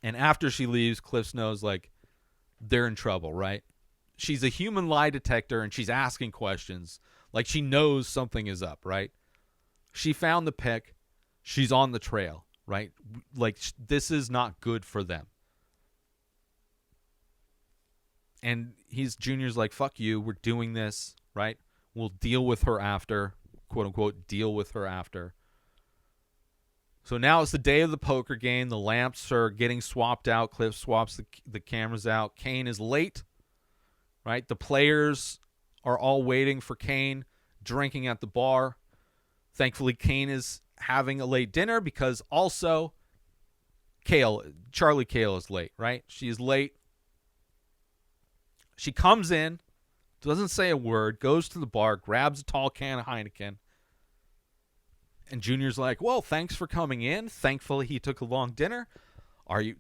And after she leaves, Cliff knows like they're in trouble, right? She's a human lie detector and she's asking questions like she knows something is up, right? She found the pic. She's on the trail, right? Like this is not good for them. And Junior's like, fuck you, we're doing this, right? We'll deal with her after, quote unquote, deal with her after. So now it's the day of the poker game. The lamps are getting swapped out. Cliff swaps the cameras out. Kane is late, right? The players are all waiting for Kane, drinking at the bar. Thankfully, Kane is having a late dinner because also Charlie Cale is late, right? She is late. She comes in, doesn't say a word, goes to the bar, grabs a tall can of Heineken. And Junior's like, well, thanks for coming in. Thankfully, he took a long dinner.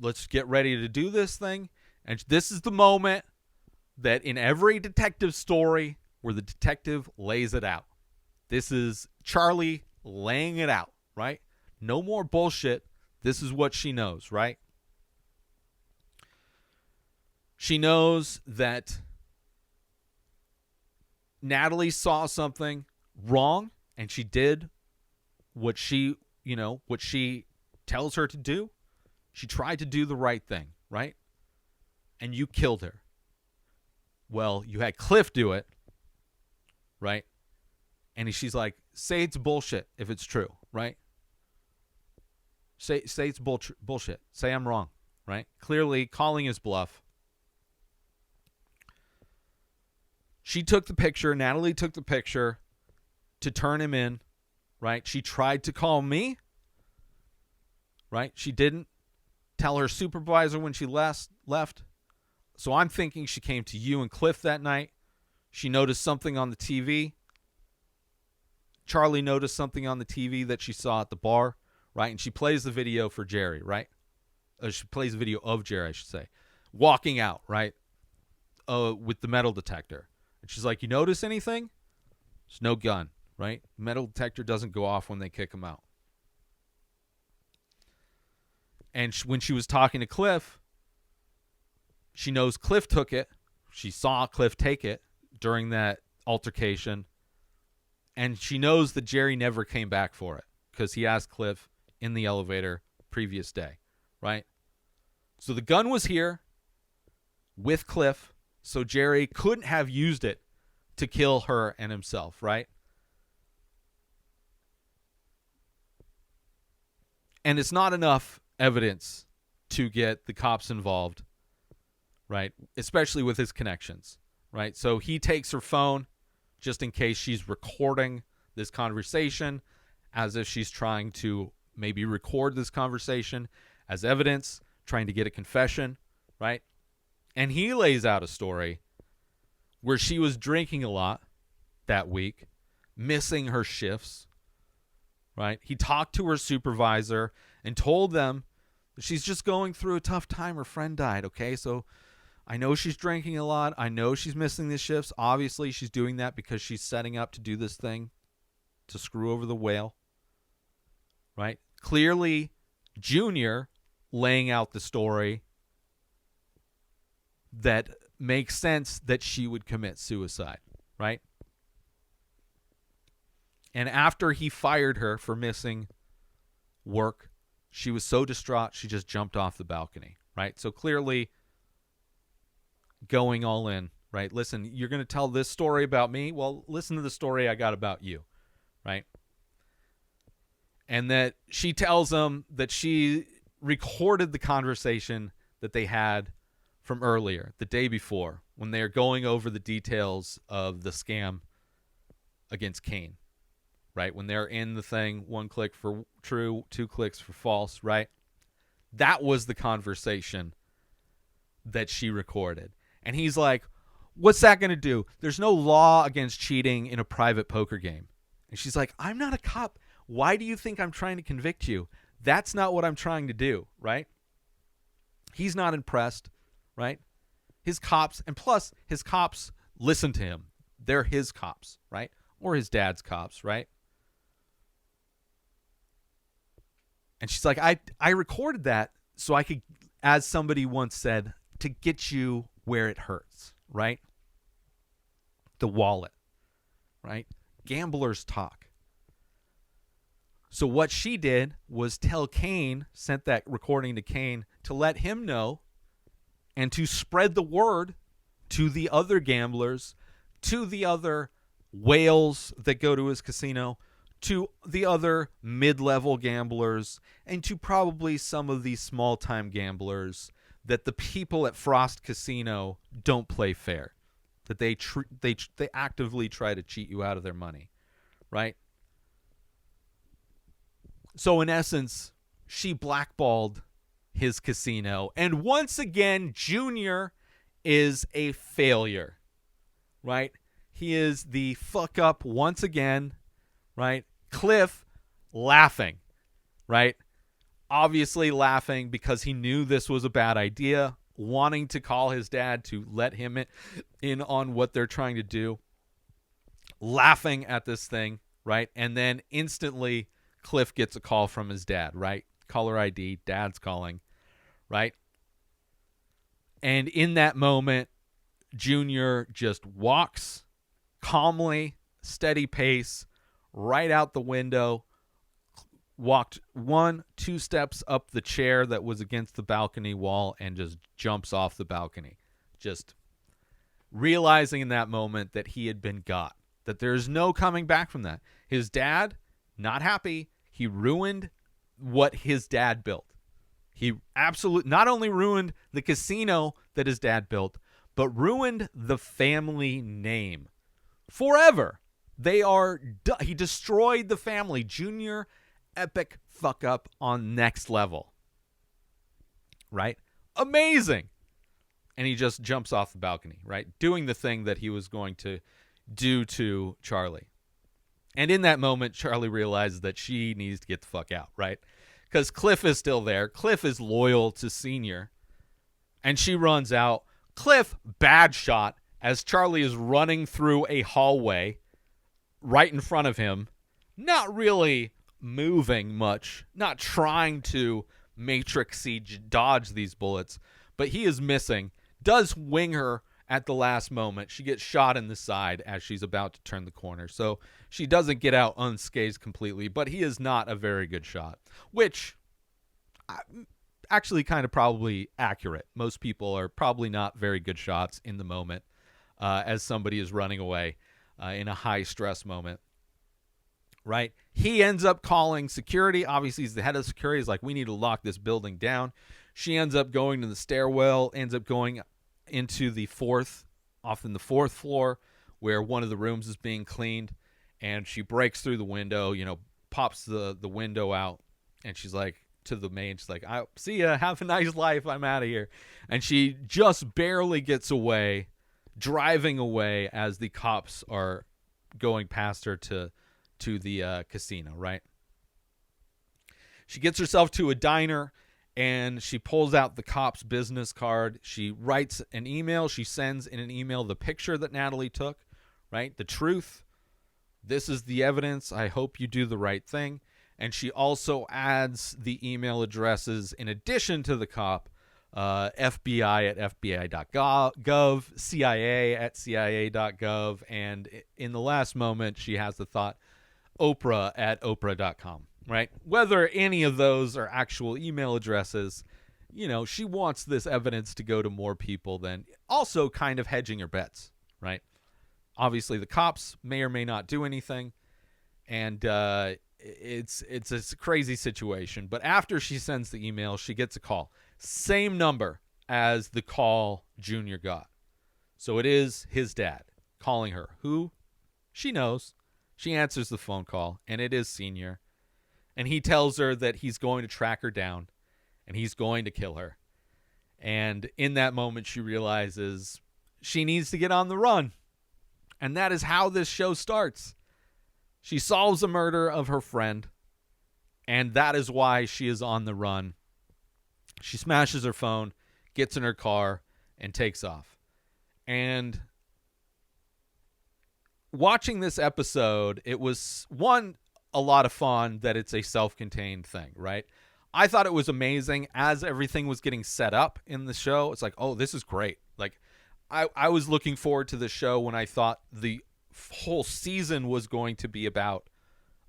Let's get ready to do this thing. And this is the moment that in every detective story where the detective lays it out. This is Charlie laying it out, right? No more bullshit. This is what she knows, right? She knows that Natalie saw something wrong and she did what she tells her to do. She tried to do the right thing, right? And you killed her. Well, you had Cliff do it, right? And she's like, say it's bullshit if it's true, right? Say it's bullshit. Say I'm wrong, right? Clearly calling his bluff. She took the picture. Natalie took the picture to turn him in, right? She tried to call me, right? She didn't tell her supervisor when she left. So I'm thinking she came to you and Cliff that night. She noticed something on the TV. Charlie noticed something on the TV that she saw at the bar, right? And she plays the video for Jerry, right? She plays the video of Jerry, I should say, walking out, right? With the metal detector. And she's like, you notice anything? There's no gun, right? Metal detector doesn't go off when they kick him out. And when she was talking to Cliff, she knows Cliff took it. She saw Cliff take it during that altercation. And she knows that Jerry never came back for it because he asked Cliff in the elevator previous day, right? So the gun was here with Cliff, so Jerry couldn't have used it to kill her and himself, right? And it's not enough evidence to get the cops involved, right? Especially with his connections, right? So he takes her phone just in case she's recording this conversation, as if she's trying to maybe record this conversation as evidence, trying to get a confession, right? And he lays out a story where she was drinking a lot that week, missing her shifts, right? He talked to her supervisor and told them that she's just going through a tough time. Her friend died, okay? So I know she's drinking a lot. I know she's missing the shifts. Obviously, she's doing that because she's setting up to do this thing to screw over the whale, right? Clearly, Junior laying out the story that makes sense that she would commit suicide, right? And after he fired her for missing work, she was so distraught, she just jumped off the balcony, right? So clearly going all in, right? Listen, you're going to tell this story about me? Well, listen to the story I got about you, right? And that she tells him that she recorded the conversation that they had from earlier, the day before, when they're going over the details of the scam against Kane, right? When they're in the thing, 1 click for true, 2 clicks for false, right? That was the conversation that she recorded. And he's like, what's that going to do? There's no law against cheating in a private poker game. And she's like, I'm not a cop. Why do you think I'm trying to convict you? That's not what I'm trying to do, right? He's not impressed, right? His cops, and plus his cops listen to him. They're his cops, right? Or his dad's cops, right? And she's like, I recorded that so I could, as somebody once said, to get you where it hurts, right? The wallet, right? Gamblers talk. So what she did was tell Kane, sent that recording to Kane to let him know and to spread the word to the other gamblers, to the other whales that go to his casino, to the other mid-level gamblers, and to probably some of these small-time gamblers, that the people at Frost Casino don't play fair, that they actively try to cheat you out of their money, right? So in essence, she blackballed his casino, and once again, Junior is a failure, right? He is the fuck up once again, right? Cliff laughing, right? Obviously laughing because he knew this was a bad idea, wanting to call his dad to let him in on what they're trying to do, laughing at this thing, right? And then instantly Cliff gets a call from his dad, right? Caller ID, dad's calling, right? And in that moment, Junior just walks calmly, steady pace, right out the window, walked 1-2 steps up the chair that was against the balcony wall, and just jumps off the balcony. Just realizing in that moment that he had been got, that there's no coming back from that. His dad, not happy. He ruined what his dad built. He not only ruined the casino that his dad built, but ruined the family name forever. He destroyed the family. Junior, epic fuck up on next level. Right? Amazing. And he just jumps off the balcony, right? Doing the thing that he was going to do to Charlie. And in that moment, Charlie realizes that she needs to get the fuck out, right? Because Cliff is still there. Cliff is loyal to Senior. And she runs out. Cliff, bad shot, as Charlie is running through a hallway right in front of him, not really moving much, not trying to Matrix-y dodge these bullets, but he is missing, does wing her at the last moment. She gets shot in the side as she's about to turn the corner, so she doesn't get out unscathed completely, but he is not a very good shot, which actually kind of probably accurate. Most people are probably not very good shots in the moment as somebody is running away in a high-stress moment. Right? He ends up calling security. Obviously, he's the head of security. He's like, we need to lock this building down. She ends up going to the stairwell, ends up going into the fourth floor, where one of the rooms is being cleaned, and she breaks through the window, pops the window out, and she's like, to the maid, she's like, I'll see ya, have a nice life, I'm out of here. And she just barely gets away, driving away as the cops are going past her to the casino, right? She gets herself to a diner, and she pulls out the cop's business card. She writes an email. She sends in an email the picture that Natalie took, right? The truth. This is the evidence. I hope you do the right thing. And she also adds the email addresses in addition to the cop, FBI at FBI.gov, CIA at CIA.gov, and in the last moment, she has the thought, Oprah at Oprah.com, right? Whether any of those are actual email addresses, she wants this evidence to go to more people than also kind of hedging her bets, right? Obviously, the cops may or may not do anything, and it's a crazy situation. But after she sends the email, she gets a call. Same number, as the call Junior got. So it is his dad calling her, who she knows. She answers the phone call, and it is Senior. And he tells her that he's going to track her down, and he's going to kill her. And in that moment, she realizes she needs to get on the run. And that is how this show starts. She solves the murder of her friend, and that is why she is on the run. She smashes her phone, gets in her car, and takes off. And watching this episode, it was, one, a lot of fun that it's a self-contained thing, right? I thought it was amazing as everything was getting set up in the show. It's like, oh, this is great. Like, I was looking forward to the show when I thought the whole season was going to be about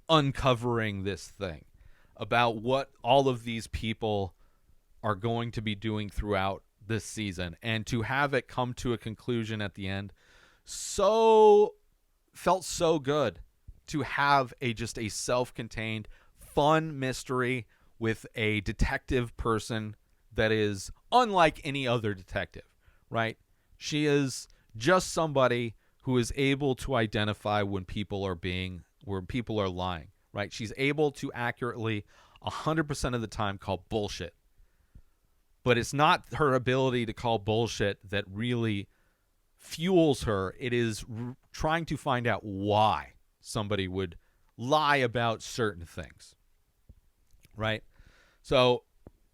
uncovering this thing, about what all of these people are going to be doing throughout this season, and to have it come to a conclusion at the end felt so good to have just a self-contained fun mystery with a detective person that is unlike any other detective, right? She is just somebody who is able to identify when people are lying, right? She's able to accurately 100% of the time call bullshit. But it's not her ability to call bullshit that really fuels her. It is trying to find out why somebody would lie about certain things, right? So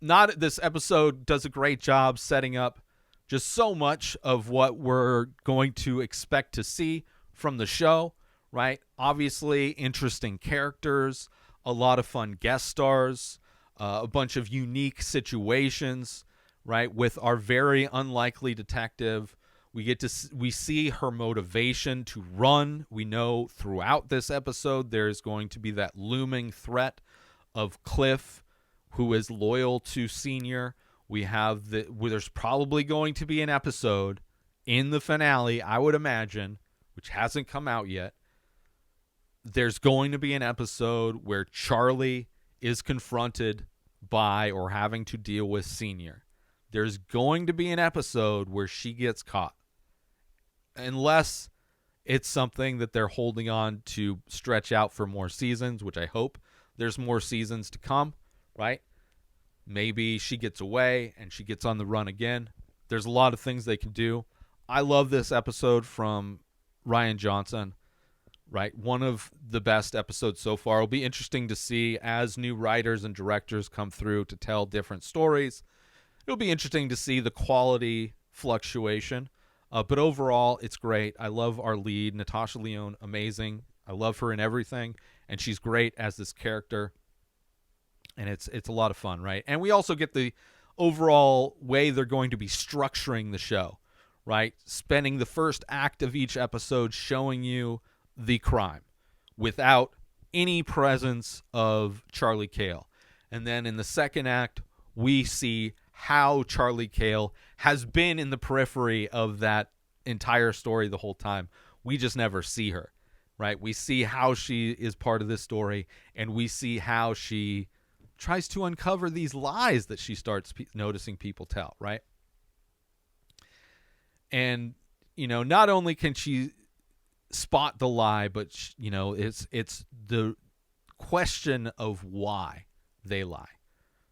this episode does a great job setting up just so much of what we're going to expect to see from the show, right? Obviously, interesting characters, a lot of fun guest stars, a bunch of unique situations, right? With our very unlikely detective, we see her motivation to run. We know throughout this episode there's going to be that looming threat of Cliff, who is loyal to Senior. There's probably going to be an episode in the finale, I would imagine, which hasn't come out yet. There's going to be an episode where Charlie is confronted by or having to deal with Senior. There's going to be an episode where she gets caught. Unless it's something that they're holding on to stretch out for more seasons, which I hope there's more seasons to come, right? Maybe she gets away and she gets on the run again. There's a lot of things they can do. I love this episode from Rian Johnson, right? One of the best episodes so far. It'll be interesting to see as new writers and directors come through to tell different stories. It'll be interesting to see the quality fluctuation. But overall, it's great. I love our lead, Natasha Lyonne, amazing. I love her in everything, and she's great as this character. And it's a lot of fun, right? And we also get the overall way they're going to be structuring the show, right? Spending the first act of each episode showing you the crime without any presence of Charlie Cale. And then in the second act, we see how Charlie Cale has been in the periphery of that entire story the whole time. We just never see her, right? We see how she is part of this story, and we see how she tries to uncover these lies that she starts noticing people tell, right? And, not only can she spot the lie, but, it's the question of why they lie.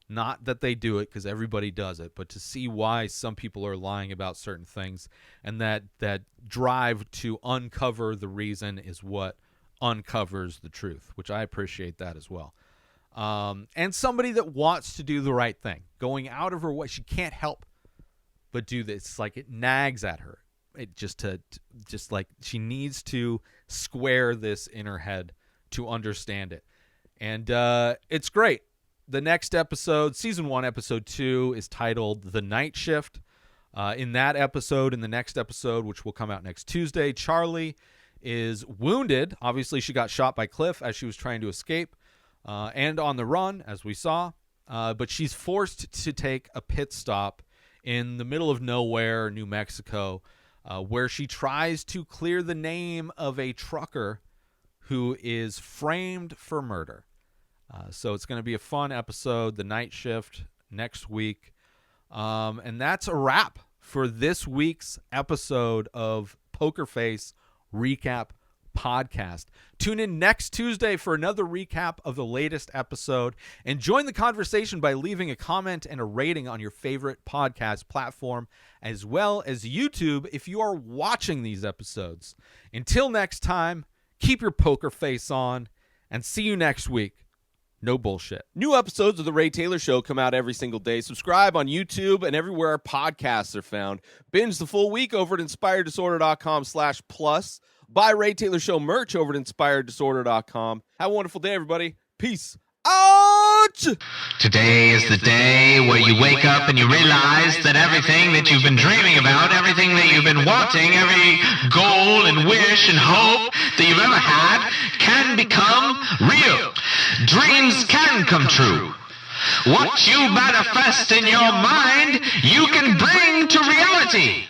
Not that they do it, because everybody does it, but to see why some people are lying about certain things, and that drive to uncover the reason is what uncovers the truth, which I appreciate that as well. And somebody that wants to do the right thing, going out of her way. She can't help but do this. It's like it nags at her. It just like she needs to square this in her head to understand it. And it's great. The next episode, season 1, episode 2, is titled The Night Shift. In that episode, in the next episode, which will come out next Tuesday, Charlie is wounded. Obviously, she got shot by Cliff as she was trying to escape. And on the run, as we saw. But she's forced to take a pit stop in the middle of nowhere, New Mexico, where she tries to clear the name of a trucker who is framed for murder. So it's going to be a fun episode, The Night Shift, next week. And that's a wrap for this week's episode of Poker Face Recap Podcast. Tune in next Tuesday for another recap of the latest episode, and join the conversation by leaving a comment and a rating on your favorite podcast platform, as well as YouTube if you are watching these episodes. Until next time, keep your poker face on, and see you next week. No bullshit. New episodes of The Ray Taylor Show come out every single day. Subscribe on YouTube and everywhere our podcasts are found. Binge the full week over at inspireddisorder.com/plus. Buy Ray Taylor Show merch over at inspireddisorder.com. Have a wonderful day, everybody. Peace out! Today is the day where you wake up and you realize that everything that you've been dreaming about, everything that you've been wanting, every goal and wish and hope that you've ever had can become real. Dreams can come true. What you manifest in your mind, you can bring to reality.